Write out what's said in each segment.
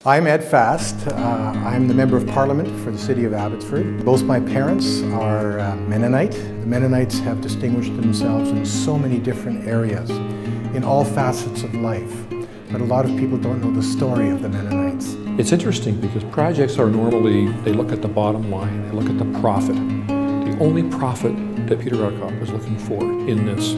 I'm Ed Fast. I'm the Member of Parliament for the City of Abbotsford. Both my parents are Mennonite. The Mennonites have distinguished themselves in so many different areas, in all facets of life. But a lot of people don't know the story of the Mennonites. It's interesting because projects are normally, they look at the bottom line, they look at the profit. The only profit that Peter Redkop was looking for in this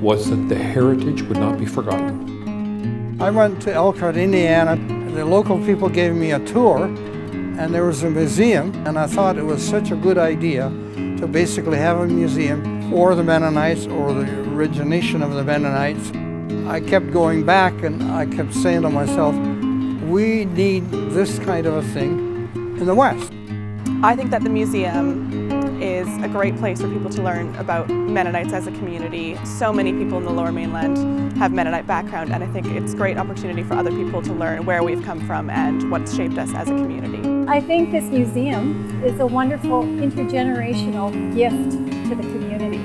was that the heritage would not be forgotten. I went to Elkhart, Indiana. The local people gave me a tour, and there was a museum, and I thought it was such a good idea to basically have a museum for the Mennonites or the origination of the Mennonites. I kept going back and I kept saying to myself, we need this kind of a thing in the West. I think that the museum is a great place for people to learn about Mennonites as a community. So many people in the Lower Mainland have Mennonite background, and I think it's a great opportunity for other people to learn where we've come from and what's shaped us as a community. I think this museum is a wonderful intergenerational gift to the community.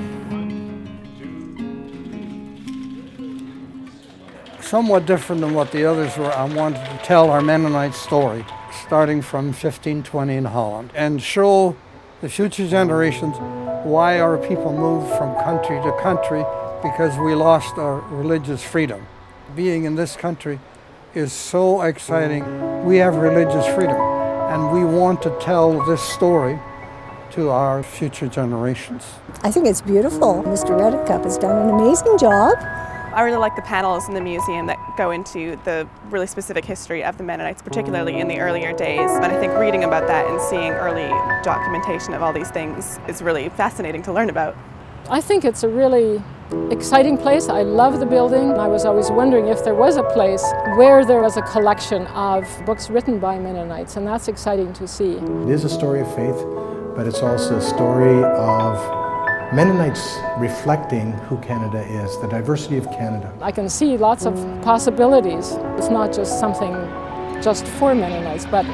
Somewhat different than what the others were, I wanted to tell our Mennonite story, starting from 1520 in Holland, and show the future generations why our people moved from country to country, because we lost our religious freedom. Being in this country is so exciting. We have religious freedom, and we want to tell this story to our future generations. I think it's beautiful. Mr. Redkop has done an amazing job. I really like the panels in the museum that go into the really specific history of the Mennonites, particularly in the earlier days. And I think reading about that and seeing early documentation of all these things is really fascinating to learn about. I think it's a really exciting place. I love the building. I was always wondering if there was a place where there was a collection of books written by Mennonites, and that's exciting to see. It is a story of faith, but it's also a story of Mennonites reflecting who Canada is, the diversity of Canada. I can see lots of possibilities. It's not just something just for Mennonites, but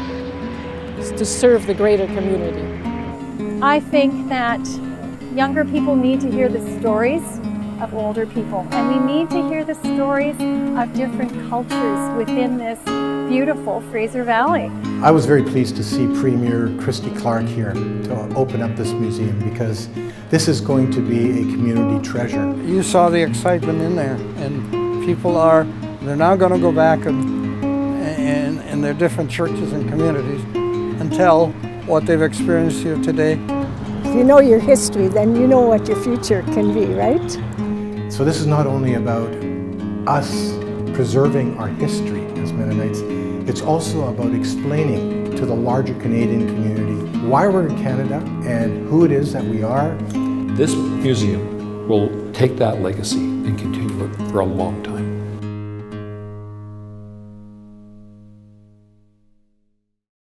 it's to serve the greater community. I think that younger people need to hear the stories of older people, and we need to hear the stories of different cultures within this beautiful Fraser Valley. I was very pleased to see Premier Christy Clark here to open up this museum, because this is going to be a community treasure. You saw the excitement in there, and people they're now going to go back in their different churches and communities and tell what they've experienced here today. If you know your history, then you know what your future can be, right? So this is not only about us preserving our history as Mennonites, it's also about explaining to the larger Canadian community why we're in Canada and who it is that we are. This museum will take that legacy and continue it for a long time.